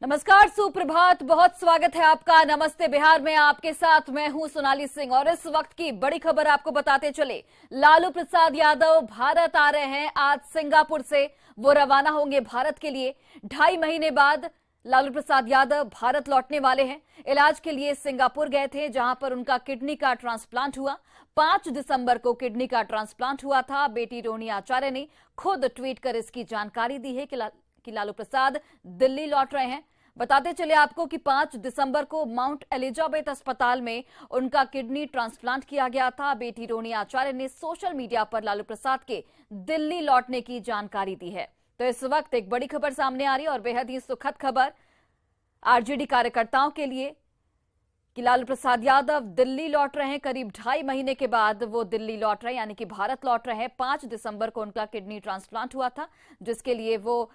नमस्कार, सुप्रभात, बहुत स्वागत है आपका नमस्ते बिहार में। आपके साथ मैं हूं सोनाली सिंह और इस वक्त की बड़ी खबर आपको बताते चले। लालू प्रसाद यादव भारत आ रहे हैं। आज सिंगापुर से वो रवाना होंगे भारत के लिए। 2.5 महीने बाद लालू प्रसाद यादव भारत लौटने वाले हैं। इलाज के लिए सिंगापुर गए थे, जहां पर उनका किडनी का ट्रांसप्लांट हुआ। 5 दिसंबर को किडनी का ट्रांसप्लांट हुआ था। बेटी रोनी आचार्य ने खुद ट्वीट कर इसकी जानकारी दी है कि लालू प्रसाद दिल्ली लौट रहे हैं। बताते चले आपको कि 5 दिसंबर को माउंट एलिजाबेथ अस्पताल में उनका किडनी ट्रांसप्लांट किया गया था। बेटी रोनी आचार्य ने सोशल मीडिया पर लालू प्रसाद के दिल्ली लौटने की जानकारी दी है। तो इस वक्त एक बड़ी खबर सामने आ रही है और बेहद ही सुखद खबर आरजेडी कार्यकर्ताओं के लिए कि लालू प्रसाद यादव दिल्ली लौट रहे हैं। करीब 2.5 महीने के बाद वो दिल्ली लौट रहे हैं, यानी कि भारत लौट रहे हैं। 5 दिसंबर को उनका किडनी ट्रांसप्लांट हुआ था, जिसके लिए वो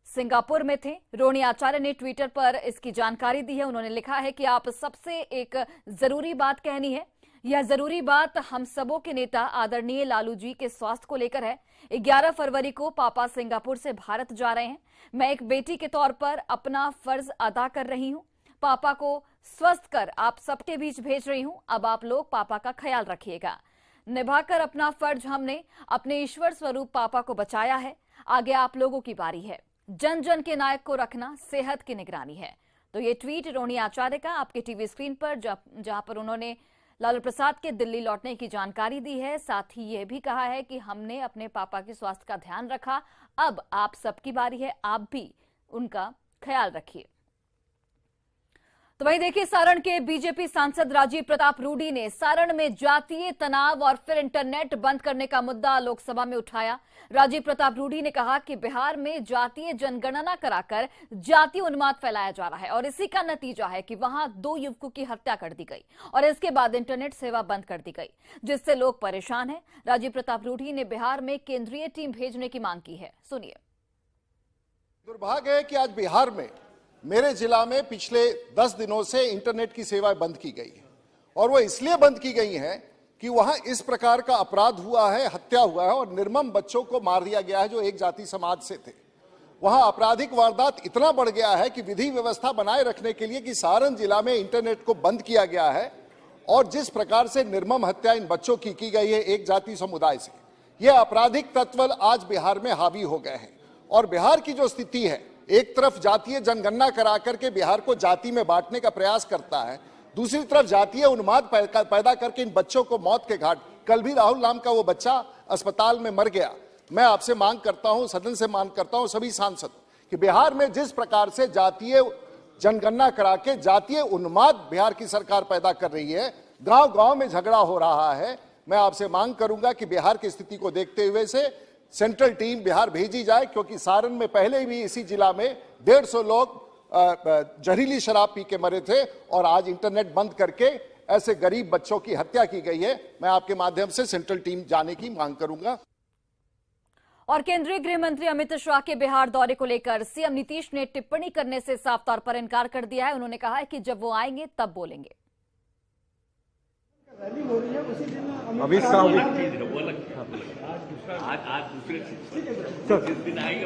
सिंगापुर में थे। रोनी आचार्य ने ट्विटर पर इसकी जानकारी दी है। उन्होंने लिखा है कि आप सबसे एक जरूरी बात कहनी है। यह जरूरी बात हम सबों के नेता आदरणीय लालू जी के स्वास्थ्य को लेकर है। 11 फरवरी को पापा सिंगापुर से भारत जा रहे हैं। मैं एक बेटी के तौर पर अपना फर्ज अदा कर रही हूं। पापा को स्वस्थ कर आप सबके बीच भेज रही हूं। अब आप लोग पापा का ख्याल रखिएगा। निभाकर अपना फर्ज हमने अपने ईश्वर स्वरूप पापा को बचाया है। आगे आप लोगों की बारी है। जन जन के नायक को रखना सेहत की निगरानी है। तो ये ट्वीट रोनी आचार्य का आपके टीवी स्क्रीन पर, जहां पर उन्होंने लालू प्रसाद के दिल्ली लौटने की जानकारी दी है। साथ ही यह भी कहा है कि हमने अपने पापा के स्वास्थ्य का ध्यान रखा, अब आप सबकी बारी है, आप भी उनका ख्याल रखिए। तो वहीं देखिए, सारण के बीजेपी सांसद राजीव प्रताप रूडी ने सारण में जातीय तनाव और फिर इंटरनेट बंद करने का मुद्दा लोकसभा में उठाया। राजीव प्रताप रूडी ने कहा कि बिहार में जातीय जनगणना कराकर जातीय उन्माद फैलाया जा रहा है और इसी का नतीजा है कि वहां 2 युवकों की हत्या कर दी गई और इसके बाद इंटरनेट सेवा बंद कर दी गई, जिससे लोग परेशान हैं। राजीव प्रताप रूडी ने बिहार में केंद्रीय टीम भेजने की मांग की है। सुनिए। दुर्भाग्य है कि आज बिहार में मेरे जिला में पिछले 10 दिनों से इंटरनेट की सेवाएं बंद की गई है और वो इसलिए बंद की गई हैं कि वहां इस प्रकार का अपराध हुआ है, हत्या हुआ है और निर्मम बच्चों को मार दिया गया है जो एक जाति समाज से थे। वहां आपराधिक वारदात इतना बढ़ गया है कि विधि व्यवस्था बनाए रखने के लिए कि सारण जिला में इंटरनेट को बंद किया गया है और जिस प्रकार से निर्मम हत्या इन बच्चों की गई है एक जाति समुदाय से, ये आपराधिक तत्व आज बिहार में हावी हो गए हैं। और बिहार की जो स्थिति है, एक तरफ जातीय जनगणना करा करके बिहार को जाति में बांटने का प्रयास करता है, दूसरी तरफ जातीय उन्माद पैदा करके इन बच्चों को मौत के घाट। कल भी राहुल नाम का वो बच्चा अस्पताल में मर गया। मैं आपसे मांग करता हूं, सदन से मांग करता हूं सभी सांसद कि बिहार में जिस प्रकार से जातीय जनगणना करा के जातीय उन्माद बिहार की सरकार पैदा कर रही है, गांव गांव में झगड़ा हो रहा है, मैं आपसे मांग करूंगा कि बिहार की स्थिति को देखते हुए से सेंट्रल टीम बिहार भेजी जाए, क्योंकि सारण में पहले भी इसी जिला में 150 लोग जहरीली शराब पी के मरे थे और आज इंटरनेट बंद करके ऐसे गरीब बच्चों की हत्या की गई है। मैं आपके माध्यम से सेंट्रल टीम जाने की मांग करूंगा। और केंद्रीय गृह मंत्री अमित शाह के बिहार दौरे को लेकर सीएम नीतीश ने टिप्पणी करने से साफ तौर पर इनकार कर दिया है। उन्होंने कहा है कि जब वो आएंगे तब बोलेंगे। अमित शाह आज दूसरे जिस दिन आएंगे।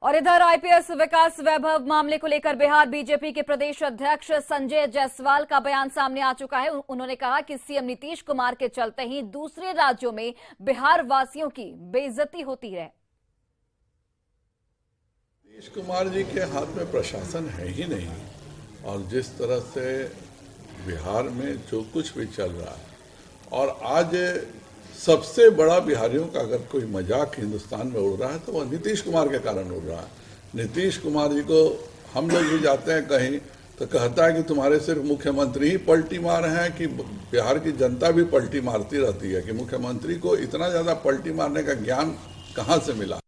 और इधर आईपीएस विकास वैभव मामले को लेकर बिहार बीजेपी के प्रदेश अध्यक्ष संजय जायसवाल का बयान सामने आ चुका है। उन्होंने कहा कि सीएम नीतीश कुमार के चलते ही दूसरे राज्यों में बिहार वासियों की बेइज्जती होती है। नीतीश कुमार जी के हाथ में प्रशासन है ही नहीं और जिस तरह से बिहार में जो कुछ भी चल रहा है, और आज सबसे बड़ा बिहारियों का अगर कोई मजाक हिंदुस्तान में उड़ रहा है तो वह नीतीश कुमार के कारण उड़ रहा है। नीतीश कुमार जी को हम लोग भी जाते हैं कहीं तो कहता है कि तुम्हारे सिर्फ मुख्यमंत्री ही पलटी मार हैं कि बिहार की जनता भी पलटी मारती रहती है, कि मुख्यमंत्री को इतना ज्यादा पलटी मारने का ज्ञान कहां से मिला।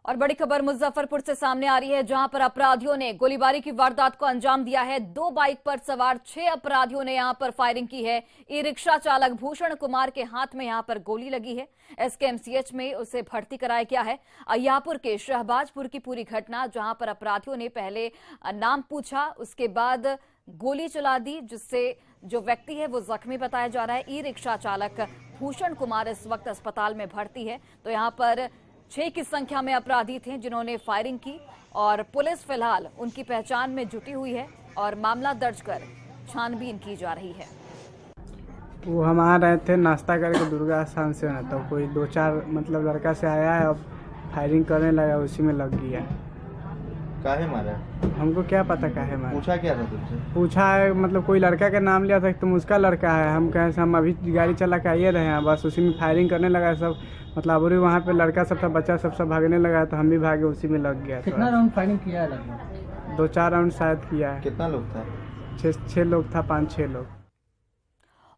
और बड़ी खबर मुजफ्फरपुर से सामने आ रही है, जहां पर अपराधियों ने गोलीबारी की वारदात को अंजाम दिया है। 2 बाइक पर सवार 6 अपराधियों ने यहां पर फायरिंग की है। ई रिक्शा चालक भूषण कुमार के हाथ में यहां पर गोली लगी है। एसकेएमसीएच में उसे भर्ती कराया गया है। अय्यापुर के शहबाजपुर की पूरी घटना, जहां पर अपराधियों ने पहले नाम पूछा, उसके बाद गोली चला दी, जिससे जो व्यक्ति है वो जख्मी बताया जा रहा है। ई रिक्शा चालक भूषण कुमार इस वक्त अस्पताल में भर्ती है। तो यहाँ पर 6 की संख्या में अपराधी थे जिन्होंने फायरिंग की और पुलिस फिलहाल उनकी पहचान में जुटी हुई है और मामला दर्ज कर छानबीन की जा रही है। वो हम आ रहे थे नाश्ता करके दुर्गा स्थान से ना, तो कोई 2-4 मतलब लड़का से आया है, अब फायरिंग करने लगा, उसी में लग गया। काहे मारा? हमको क्या पता काहे मारा। पूछा क्या था तुमसे? पूछा है मतलब कोई लड़का का नाम लिया था, तुम उसका लड़का है। हम कहे हम अभी गाड़ी चला के आइए रहे हैं, बस उसी में फायरिंग करने लगा सब। मतलब और वहाँ पे लड़का सब था, बच्चा सब भागने लगा, तो हम भी भागे, उसी में लग गया। कितना राउंड फायरिंग किया है लगभग? 2-4 राउंड शायद किया है। कितना लोग था? 6 लोग था, 5-6 लोग।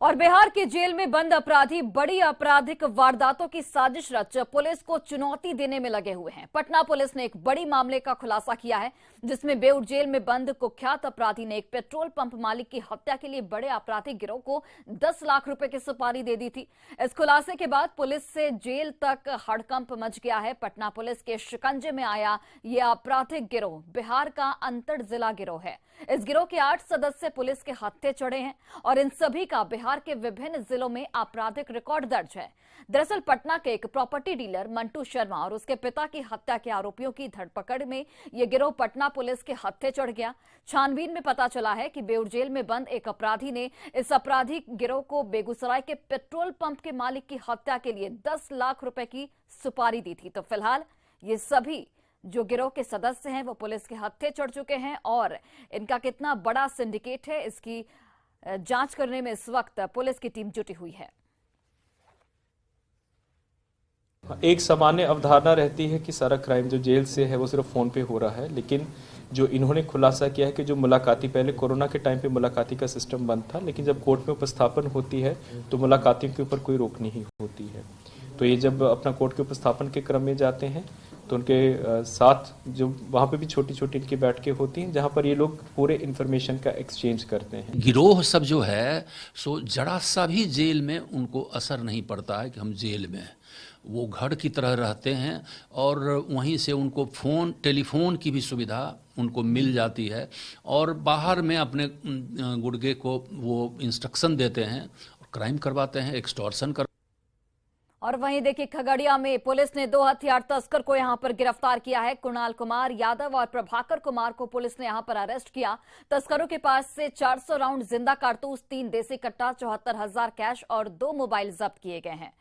और बिहार के जेल में बंद अपराधी बड़ी आपराधिक वारदातों की साजिश रच पुलिस को चुनौती देने में लगे हुए हैं। पटना पुलिस ने एक बड़ी मामले का खुलासा किया है, जिसमें बेऊर जेल में बंद कुख्यात अपराधी ने एक पेट्रोल पंप मालिक की हत्या के लिए बड़े आपराधिक गिरोह को 10 लाख रुपए की सुपारी दे दी थी। इस खुलासे के बाद पुलिस से जेल तक हड़कंप मच गया है। पटना पुलिस के शिकंजे में आया ये आपराधिक गिरोह बिहार का अंतर जिला गिरोह है। इस गिरोह के 8 सदस्य पुलिस के हत्थे चढ़े हैं और इन सभी का बिहार के विभिन्न जिलों में आपराधिक रिकॉर्ड दर्ज है। दरअसल पटना के एक प्रॉपर्टी डीलर मंटू शर्मा और उसके पिता की हत्या के आरोपियों की धरपकड़ में यह गिरोह पटना पुलिस के हत्थे चढ़ गया। छानबीन में पता चला है कि बेऊर जेल में बंद एक अपराधी ने इस आपराधिक गिरोह को बेगूसराय के पेट्रोल पंप के मालिक की हत्या के लिए 10 लाख रुपए की सुपारी दी थी। तो फिलहाल ये सभी जो गिरोह के सदस्य हैं वो पुलिस के हत्थे चढ़ चुके हैं और इनका कितना बड़ा सिंडिकेट है इसकी जांच करने में इस वक्त पुलिस की टीम जुटी हुई है। एक सामान्य अवधारणा रहती है कि सारा क्राइम जो जेल से है वो सिर्फ फोन पे हो रहा है, लेकिन जो इन्होंने खुलासा किया है कि जो मुलाकाती, पहले कोरोना के टाइम पे मुलाकाती का सिस्टम बंद था, लेकिन जब कोर्ट में उपस्थापन होती है तो मुलाकातियों के ऊपर कोई रोक नहीं होती है। तो ये जब अपना कोर्ट के उपस्थापन के क्रम में जाते हैं तो उनके साथ जो वहाँ पे भी छोटी छोटी इनकी बैठकें होती हैं, जहाँ पर ये लोग पूरे इन्फॉर्मेशन का एक्सचेंज करते हैं। गिरोह सब जो है सो जरा सा भी जेल में उनको असर नहीं पड़ता है कि हम जेल में हैं। वो घर की तरह रहते हैं और वहीं से उनको टेलीफोन की भी सुविधा उनको मिल जाती है और बाहर में अपने गुर्गे को वो इंस्ट्रक्शन देते हैं और क्राइम करवाते हैं, एक्सटॉर्शन कर। और वहीं देखिए खगड़िया में पुलिस ने 2 हथियार तस्कर को यहां पर गिरफ्तार किया है। कुणाल कुमार यादव और प्रभाकर कुमार को पुलिस ने यहां पर अरेस्ट किया। तस्करों के पास से 400 राउंड जिंदा कारतूस, 3 देसी कट्टा, 74,000 कैश और 2 मोबाइल जब्त किए गए हैं।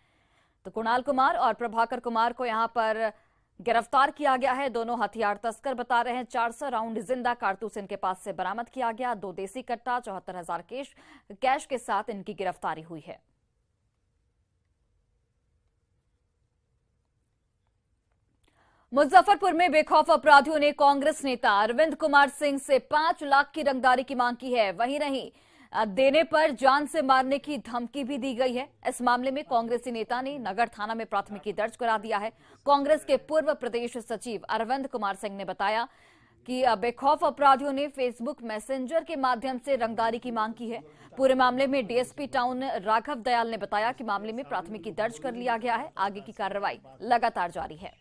तो कुणाल कुमार और प्रभाकर कुमार को यहां पर गिरफ्तार किया गया है। दोनों हथियार तस्कर बता रहे हैं 400 राउंड जिंदा कारतूस इनके पास से बरामद किया गया। 2 देसी कट्टा, 74,000 कैश के साथ इनकी गिरफ्तारी हुई है। मुजफ्फरपुर में बेखौफ अपराधियों ने कांग्रेस नेता अरविंद कुमार सिंह से 5 लाख की रंगदारी की मांग की है। वहीं नहीं देने पर जान से मारने की धमकी भी दी गई है। इस मामले में कांग्रेसी नेता ने नगर थाना में प्राथमिकी दर्ज करा दिया है। कांग्रेस के पूर्व प्रदेश सचिव अरविंद कुमार सिंह ने बताया कि बेखौफ अपराधियों ने फेसबुक मैसेंजर के माध्यम से रंगदारी की मांग की है। पूरे मामले में डीएसपी टाउन राघव दयाल ने बताया कि मामले में प्राथमिकी दर्ज कर लिया गया है। आगे की कार्रवाई लगातार जारी है।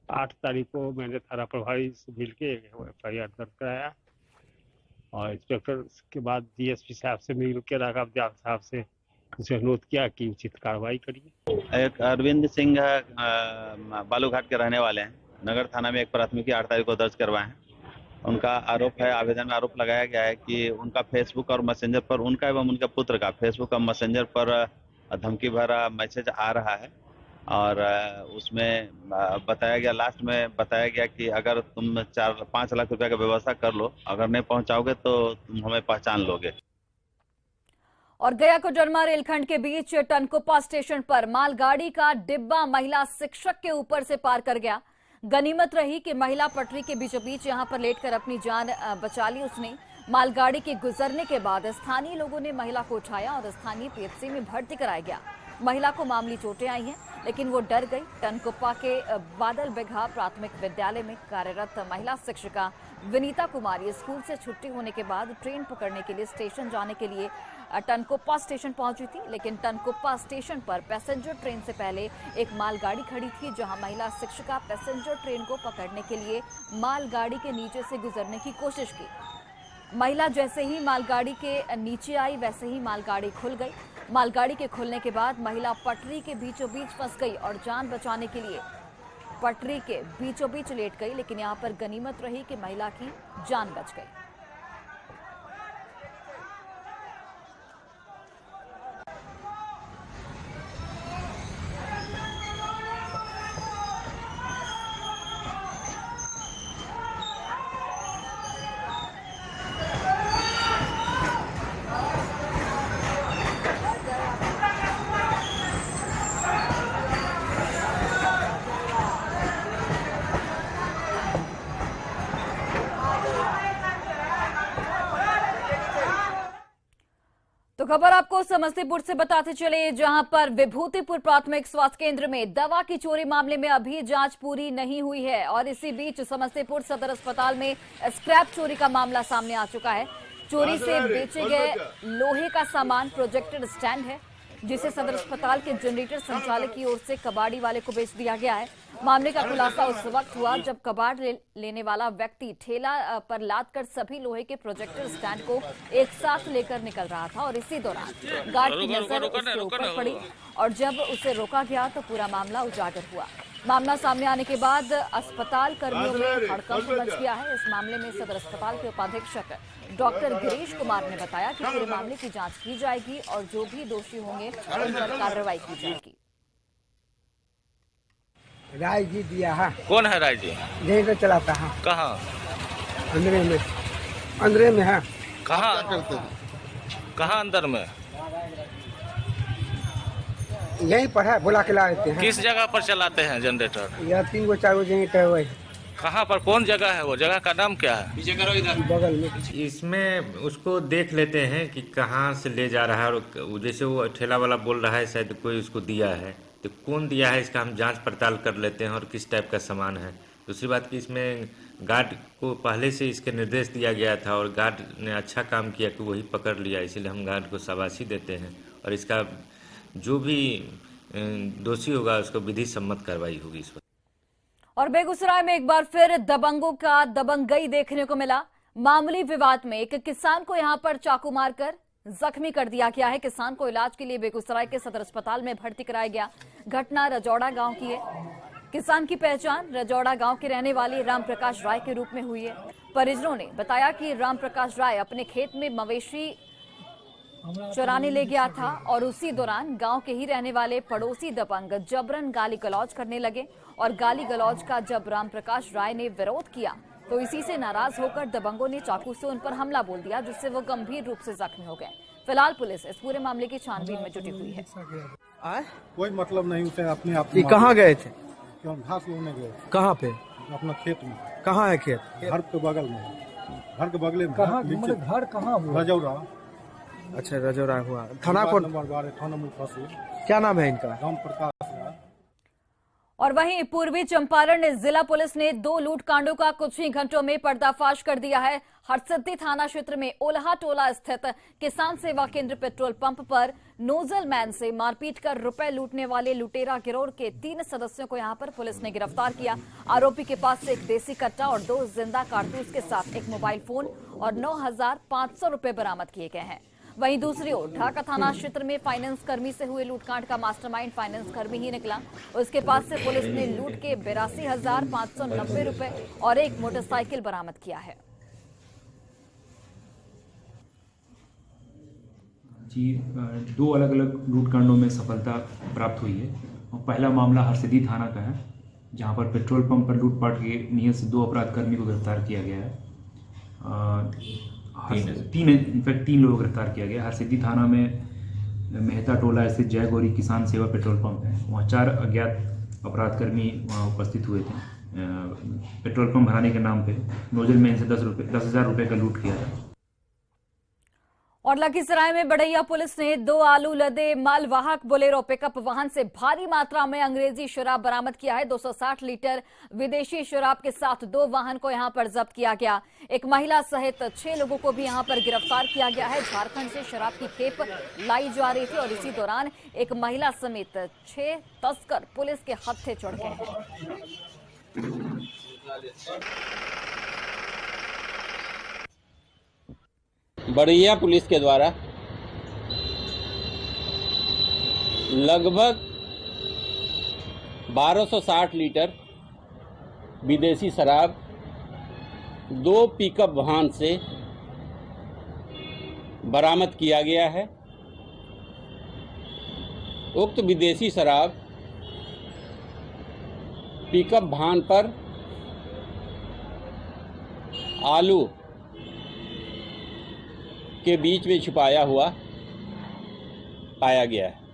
8 तारीख को मैंने थाना प्रभारी से मिलके FIR दर्ज कराया और इंस्पेक्टर के बाद डीएसपी साहब से मिल के राघव दयाल साहब से उसे अनुरोध किया कि उचित कार्रवाई करिए। एक अरविंद सिंह बालूघाट के रहने वाले हैं। नगर थाना में एक प्राथमिकी 8 तारीख को दर्ज करवाए हैं। उनका आरोप है, आवेदन में आरोप लगाया गया है कि उनका फेसबुक और मैसेंजर पर, उनका एवं उनके पुत्र का फेसबुक और मैसेंजर पर धमकी भरा मैसेज आ रहा है और उसमें बताया गया, लास्ट में बताया गया कि अगर तुम 4-5 लाख रुपए का व्यवस्था कर लो, अगर नहीं पहुंचाओगे तो तुम हमें पहचान लोगे। और गया कोडरमा रेलखंड के बीच टनकुप्पा स्टेशन पर मालगाड़ी का डिब्बा महिला शिक्षक के ऊपर से पार कर गया। गनीमत रही कि महिला पटरी के बीचों बीच यहां पर लेटकर अपनी जान बचा ली उसने। मालगाड़ी के गुजरने के बाद स्थानीय लोगों ने महिला को उठाया और स्थानीय PHC में भर्ती कराया गया। महिला को मामूली चोटें आई हैं, लेकिन वो डर गई। टनकुप्पा के बादल बिघा प्राथमिक विद्यालय में कार्यरत महिला शिक्षिका विनीता कुमारी स्कूल से छुट्टी होने के बाद ट्रेन पकड़ने के लिए स्टेशन जाने के लिए टनकुप्पा स्टेशन पहुंची थी, लेकिन टनकुप्पा स्टेशन पर पैसेंजर ट्रेन से पहले एक मालगाड़ी खड़ी थी, जहां महिला शिक्षिका पैसेंजर ट्रेन को पकड़ने के लिए मालगाड़ी के नीचे से गुजरने की कोशिश की। महिला जैसे ही मालगाड़ी के नीचे आई वैसे ही मालगाड़ी खुल गई। मालगाड़ी के खुलने के बाद महिला पटरी के बीचों बीच फंस गई और जान बचाने के लिए पटरी के बीचों बीच लेट गई, लेकिन यहां पर गनीमत रही कि महिला की जान बच गई। तो खबर आपको समस्तीपुर से बताते चले, जहां पर विभूतिपुर प्राथमिक स्वास्थ्य केंद्र में दवा की चोरी मामले में अभी जांच पूरी नहीं हुई है और इसी बीच समस्तीपुर सदर अस्पताल में स्क्रैप चोरी का मामला सामने आ चुका है। चोरी से बेचे गए लोहे का सामान प्रोजेक्टर स्टैंड है, जिसे सदर अस्पताल के जनरेटर संचालक की ओर से कबाड़ी वाले को बेच दिया गया है। मामले का खुलासा उस वक्त हुआ जब कबाड़ लेने वाला व्यक्ति ठेला पर लाद कर सभी लोहे के प्रोजेक्टर स्टैंड को एक साथ लेकर निकल रहा था और इसी दौरान गार्ड की नजर उसके ऊपर पड़ी और जब उसे रोका गया तो पूरा मामला उजागर हुआ। मामला सामने आने के बाद अस्पताल कर्मियों में हड़कंप मच गया है। इस मामले में सदर अस्पताल के उपाधीक्षक डॉक्टर गिरीश कुमार ने बताया कि पूरे मामले की जांच की जाएगी और जो भी दोषी होंगे उन पर कार्रवाई की जाएगी। राय जी दिया है। कौन है राय जी? यहीं पे चलाता है। कहाँ? अंदर में है। कहाँ करते हैं? कहाँ अंदर में? यहीं पर है, बुला के ला देते हैं। किस जगह पर चलाते हैं जनरेटर? यह 3 गो 4 गो जनरेटर है। वही कहाँ पर, कौन जगह है? वो जगह का नाम क्या है? पीछे करो इधर, बगल में। इसमें उसको देख लेते हैं कि कहाँ से ले जा रहा है और जैसे वो ठेला वाला बोल रहा है शायद कोई उसको दिया है, तो कौन दिया है इसका हम जांच पड़ताल कर लेते हैं और किस टाइप का सामान है। दूसरी बात कि इसमें गार्ड को पहले से इसके निर्देश दिया गया था और गार्ड ने अच्छा काम किया कि वही पकड़ लिया, इसीलिए हम गार्ड को शाबाशी देते हैं और इसका जो भी दोषी होगा उसको विधि सम्मत कार्रवाई होगी इस पर। और बेगूसराय में एक बार फिर दबंगों का दबंगई देखने को मिला। मामूली विवाद में एक किसान को यहां पर चाकू मारकर जख्मी कर दिया गया है। किसान को इलाज के लिए बेगूसराय के सदर अस्पताल में भर्ती कराया गया। घटना रजौड़ा गांव की है। किसान की पहचान रजौड़ा गांव के रहने वाले रामप्रकाश राय के रूप में हुई है। परिजनों ने बताया कि रामप्रकाश राय अपने खेत में मवेशी चराने ले गया था और उसी दौरान गांव के ही रहने वाले पड़ोसी दबंग जबरन गाली गलौज करने लगे और गाली गलौज का जब रामप्रकाश राय ने विरोध किया तो इसी से नाराज होकर दबंगों ने चाकू से उन पर हमला बोल दिया, जिससे वो गंभीर रूप से जख्मी हो गए। फिलहाल पुलिस इस पूरे मामले की छानबीन में जुटी हुई है। कोई मतलब नहीं, उसे अपने आप। कहाँ गए थे? घास लोने गए। कहाँ पे? अपना खेत में। कहाँ है खेत? घर के बगल में। घर के बगल में। कहाँ? घर कहाँ हुआ? रजौरा। अच्छा, रजौरा हुआ। थाना को नंबर 12 थाना मुफस्सिल। क्या नाम है इनका? रामप्रकाश। और वहीं पूर्वी चंपारण जिला पुलिस ने 2 लूट कांडों का कुछ ही घंटों में पर्दाफाश कर दिया है। हरसिद्धि थाना क्षेत्र में ओल्हा टोला स्थित किसान सेवा केंद्र पेट्रोल पंप पर नोजल मैन से मारपीट कर रुपए लूटने वाले लुटेरा गिरोह के 3 सदस्यों को यहां पर पुलिस ने गिरफ्तार किया। आरोपी के पास से एक देसी कट्टा और 2 जिंदा कारतूस के साथ एक मोबाइल फोन और 9,500 रुपए बरामद किए गए हैं। वहीं दूसरी ओर ढाका थाना क्षेत्र में फाइनेंस कर्मी से हुए लूटकांड का मास्टरमाइंड फाइनेंस कर्मी ही निकला। उसके पास से पुलिस ने लूट के 82,590 रुपए और एक मोटरसाइकिल बरामद किया है। जी, 2 अलग अलग लूटकांडों में सफलता प्राप्त हुई है। और पहला मामला हरसिद्धि थाना का है, जहां पर पेट्रोल पंप पर लूटपाट के नियत से 2 अपराध कर्मी को गिरफ्तार किया गया है। 3 लोग गिरफ्तार किया गया। हरसिद्धि थाना में मेहता टोला स्थित जय गौरी किसान सेवा पेट्रोल पंप है, वहाँ 4 अज्ञात अपराध कर्मी वहाँ उपस्थित हुए थे। पेट्रोल पंप भराने के नाम पे नोजल मैन से 10,000 रुपये का लूट किया था। और लखीसराय में बढ़ैया पुलिस ने 2 आलू लदे मालवाहक बोलेरो पिकअप वाहन से भारी मात्रा में अंग्रेजी शराब बरामद किया है। 260 लीटर विदेशी शराब के साथ 2 वाहन को यहां पर जब्त किया गया। एक महिला सहित 6 लोगों को भी यहां पर गिरफ्तार किया गया है। झारखंड से शराब की खेप लाई जा रही थी और इसी दौरान एक महिला समेत 6 तस्कर पुलिस के हत्थे चढ़ गए हैं। बढ़ैया पुलिस के द्वारा लगभग 1260 लीटर विदेशी शराब 2 पिकअप वाहन से बरामद किया गया है। उक्त विदेशी शराब पिकअप वाहन पर आलू के बीच में छुपाया हुआ पाया गया है।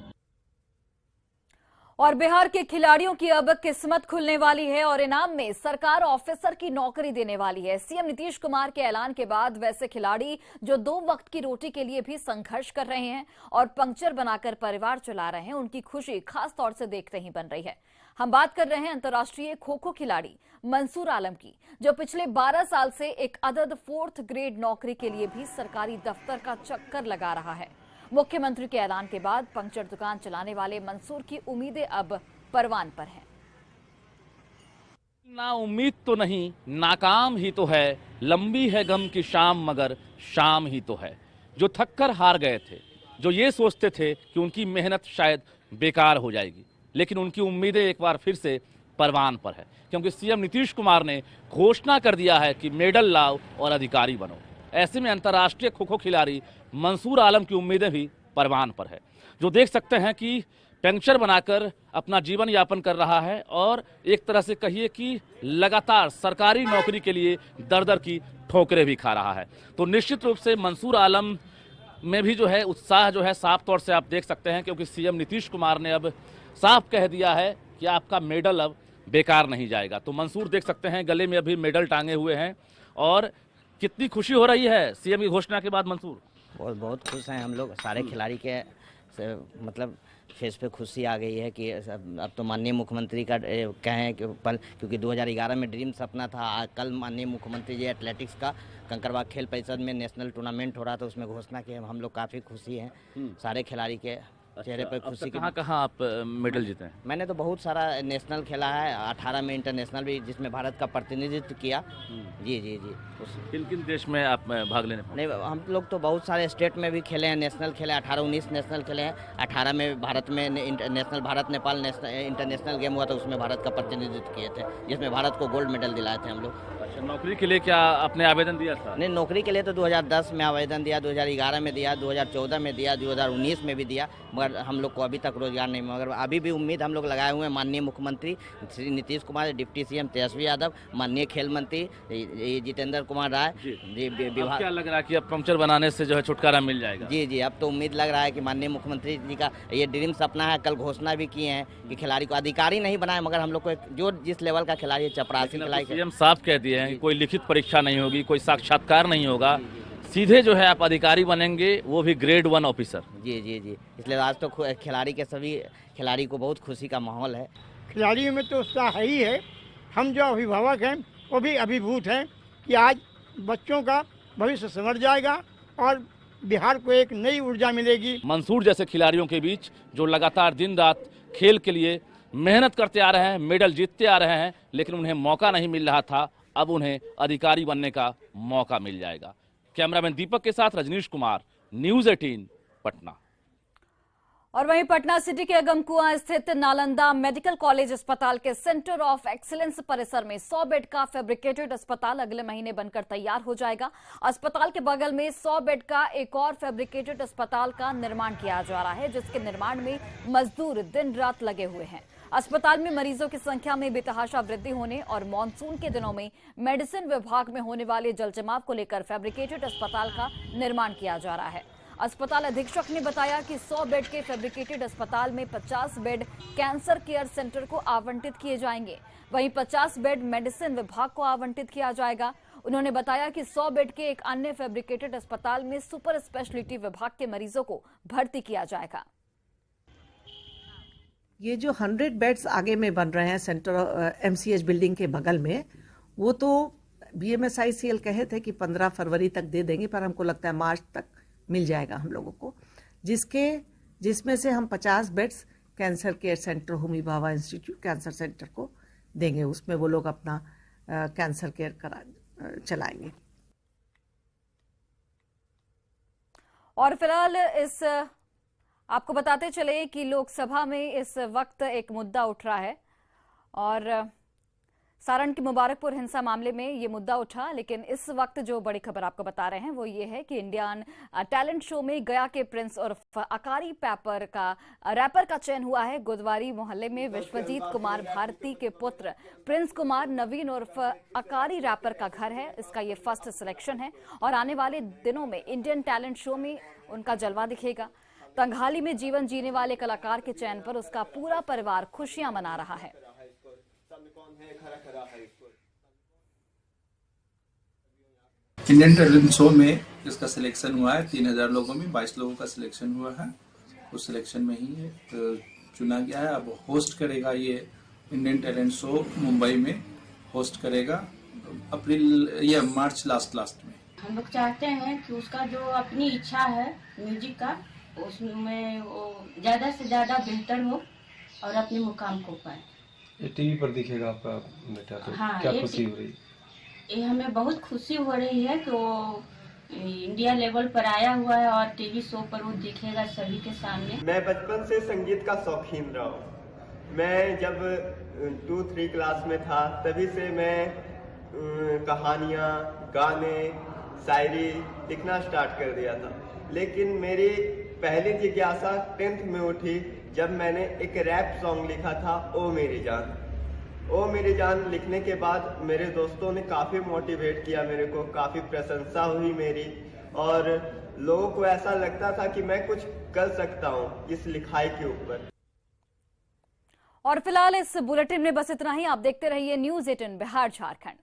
और बिहार के खिलाड़ियों की अब किस्मत खुलने वाली है और इनाम में सरकार ऑफिसर की नौकरी देने वाली है। सीएम नीतीश कुमार के ऐलान के बाद वैसे खिलाड़ी जो 2 वक्त की रोटी के लिए भी संघर्ष कर रहे हैं और पंक्चर बनाकर परिवार चला रहे हैं, उनकी खुशी खास तौर से देखते ही बन रही है। हम बात कर रहे हैं अंतर्राष्ट्रीय खो-खो खिलाड़ी मंसूर आलम की, जो पिछले 12 साल से एक अदद 4th ग्रेड नौकरी के लिए भी सरकारी दफ्तर का चक्कर लगा रहा है। मुख्यमंत्री के ऐलान के बाद पंक्चर दुकान चलाने वाले मंसूर की उम्मीदें अब परवान पर हैं। ना उम्मीद तो नहीं, नाकाम ही तो है, लंबी है गम की शाम मगर शाम ही तो है। जो थककर हार गए थे, जो ये सोचते थे कि उनकी मेहनत शायद बेकार हो जाएगी, लेकिन उनकी उम्मीदें एक बार फिर से परवान पर है, क्योंकि सीएम नीतीश कुमार ने घोषणा कर दिया है कि मेडल लाओ और अधिकारी बनो। ऐसे में अंतर्राष्ट्रीय खो-खो खिलाड़ी मंसूर आलम की उम्मीदें भी परवान पर है, जो देख सकते हैं कि पंक्चर बनाकर अपना जीवन यापन कर रहा है और एक तरह से कहिए कि लगातार सरकारी नौकरी के लिए दर-दर की ठोकरें भी खा रहा है। तो निश्चित रूप से मंसूर आलम में भी जो है उत्साह जो है साफ तौर से आप देख सकते हैं, क्योंकि सीएम नीतीश कुमार ने अब साफ कह दिया है कि आपका मेडल अब बेकार नहीं जाएगा। तो मंसूर देख सकते हैं गले में अभी मेडल टांगे हुए हैं और कितनी खुशी हो रही है सीएम की घोषणा के बाद। मंसूर बहुत खुश हैं हम लोग, सारे खिलाड़ी के मतलब फेस पे खुशी आ गई है कि अब तो माननीय मुख्यमंत्री का कहें कि पल, क्योंकि 2011 में ड्रीम सपना था। कल माननीय मुख्यमंत्री जी एथलेटिक्स का कंकड़बाग खेल परिषद में नेशनल टूर्नामेंट हो रहा था, उसमें घोषणा की। हम लोग काफ़ी खुशी हैं, सारे खिलाड़ी के चेहरे पर खुशी। कहाँ आप मेडल जीते हैं? मैंने तो बहुत सारा नेशनल खेला है, 18 में इंटरनेशनल भी, जिसमें भारत का प्रतिनिधित्व किया। जी जी जी। किन किन देश में आप भाग लेने? नहीं, हम लोग तो बहुत सारे स्टेट में भी खेले हैं, नेशनल खेले, 18-19 नेशनल खेले हैं। 18 में भारत में national Bharat Nepal international game हुआ था, उसमें भारत का प्रतिनिधित्व किए थे, जिसमें भारत को गोल्ड मेडल दिलाए थे हम लोग। नौकरी के लिए क्या आपने आवेदन दिया था? नहीं, नौकरी के लिए तो 2010 में आवेदन दिया, 2011 में दिया, 2014 में दिया, 2019 में भी दिया, मगर हम लोग को अभी तक रोजगार नहीं। मगर अभी भी उम्मीद हम लोग लगाए हुए हैं माननीय मुख्यमंत्री श्री नीतीश कुमार, डिप्टी सीएम तेजस्वी यादव, माननीय खेल मंत्री जितेंद्र कुमार राय जी। विभाग क्या लग रहा है कि अब पंक्चर बनाने से जो है छुटकारा मिल जाएगा? जी जी, अब तो उम्मीद लग रहा है कि माननीय मुख्यमंत्री जी का ये ड्रीम सपना है। कल घोषणा भी किए हैं कि खिलाड़ी को अधिकारी नहीं बनाए, मगर हम लोग को जो जिस लेवल का खिलाड़ी है, चपरासी खिलाड़ी, सीएम साफ कह दिए हैं कि कोई लिखित परीक्षा नहीं होगी, कोई साक्षात्कार नहीं होगा, सीधे जो है आप अधिकारी बनेंगे, वो भी ग्रेड 1 ऑफिसर। जी जी जी, इसलिए आज तो खिलाड़ी के सभी खिलाड़ी को बहुत खुशी का माहौल है। खिलाड़ियों में तो उत्साह है ही है। हम जो अभिभावक हैं वो भी अभिभूत हैं कि आज बच्चों का भविष्य संवर जाएगा और बिहार को एक नई ऊर्जा मिलेगी। मंसूर जैसे खिलाड़ियों के बीच जो लगातार दिन रात खेल के लिए मेहनत करते आ रहे हैं, मेडल जीतते आ रहे हैं, लेकिन उन्हें मौका नहीं मिल रहा था, अब उन्हें अधिकारी बनने का मौका मिल जाएगा। कैमरामैन दीपक के साथ रजनीश कुमार, न्यूज़ 18 पटना। और वहीं पटना सिटी के अगमकुआं स्थित नालंदा मेडिकल कॉलेज अस्पताल के सेंटर ऑफ एक्सीलेंस परिसर में 100 बेड का फैब्रिकेटेड अस्पताल अगले महीने बनकर तैयार हो जाएगा। अस्पताल के बगल में 100 बेड का एक और फैब्रिकेटेड अस्पताल का निर्माण किया जा रहा है, जिसके निर्माण में मजदूर दिन रात लगे हुए हैं। अस्पताल में मरीजों की संख्या में बेतहाशा वृद्धि होने और मानसून के दिनों में मेडिसिन विभाग में होने वाले जलजमाव को लेकर फैब्रिकेटेड अस्पताल का निर्माण किया जा रहा है। अस्पताल अधीक्षक ने बताया कि 100 बेड के फैब्रिकेटेड अस्पताल में 50 बेड कैंसर केयर सेंटर को आवंटित किए जाएंगे, वहीं 50 बेड मेडिसिन विभाग को आवंटित किया जाएगा। उन्होंने बताया कि 100 बेड के एक अन्य फैब्रिकेटेड अस्पताल में सुपर स्पेशलिटी विभाग के मरीजों को भर्ती किया जाएगा। ये जो 100 बेड्स आगे में बन रहे हैं सेंटर MCH बिल्डिंग के बगल में, वो तो BMSICL कहे थे कि 15 फरवरी तक दे देंगे, पर हमको लगता है मार्च तक मिल जाएगा हम लोगों को, जिसमें से हम 50 beds cancer care centre Homi Bhabha institute cancer centre को देंगे। उसमें वो लोग अपना कैंसर केयर चलाएंगे। और फिलहाल इस आपको बताते चले कि लोकसभा में इस वक्त एक मुद्दा उठ रहा है और सारण की मुबारकपुर हिंसा मामले में ये मुद्दा उठा, लेकिन इस वक्त जो बड़ी खबर आपको बता रहे हैं वो ये है कि इंडियन टैलेंट शो में गया के प्रिंस उर्फ अकारी रैपर का चयन हुआ है। गुदवारी मोहल्ले में विश्वजीत कुमार भारती के पुत्र प्रिंस कुमार नवीन उर्फ अकारी रैपर का घर है। इसका ये फर्स्ट सिलेक्शन है और आने वाले दिनों में इंडियन टैलेंट शो में उनका जलवा दिखेगा। तंगहाली में जीवन जीने वाले कलाकार के चयन पर उसका पूरा परिवार खुशियां मना रहा है। इंडियन टैलेंट शो में जिसका सिलेक्शन हुआ है 3000 लोगों में 22 लोगों का सिलेक्शन हुआ है। उस सिलेक्शन में ही तो चुना गया है। अब होस्ट करेगा ये इंडियन टैलेंट शो मुंबई में होस्ट करेगा अप्रैल या मार्च लास्ट में। हम लोग चाहते हैं कि उसका जो अपनी इच्छा है म्यूजिक का उसमें वो ज़्यादा से ज़्यादा बेहतर हो और अपने मुकाम को पाए। ये टीवी पर दिखेगा आपका बेटा तो हाँ, क्या खुशी हो रही है? ये हमें बहुत खुशी हो रही है कि वो इंडिया लेवल पर आया हुआ है और टीवी शो पर वो दिखेगा सभी के सामने। मैं बचपन से संगीत का शौकीन रहा हूँ। मैं जब 2-3 क्लास में था तभी से मैं कहानियाँ, गाने, शायरी लिखना स्टार्ट कर दिया था। लेकिन मेरी पहली जिज्ञासा 10th में उठी जब मैंने एक रैप सॉन्ग लिखा था ओ मेरी जान लिखने के बाद मेरे दोस्तों ने काफ़ी मोटिवेट किया मेरे को, काफ़ी प्रशंसा हुई मेरी और लोगों को ऐसा लगता था कि मैं कुछ कर सकता हूँ इस लिखाई के ऊपर। और फिलहाल इस बुलेटिन में बस इतना ही। आप देखते रहिए न्यूज़ 18 बिहार झारखंड।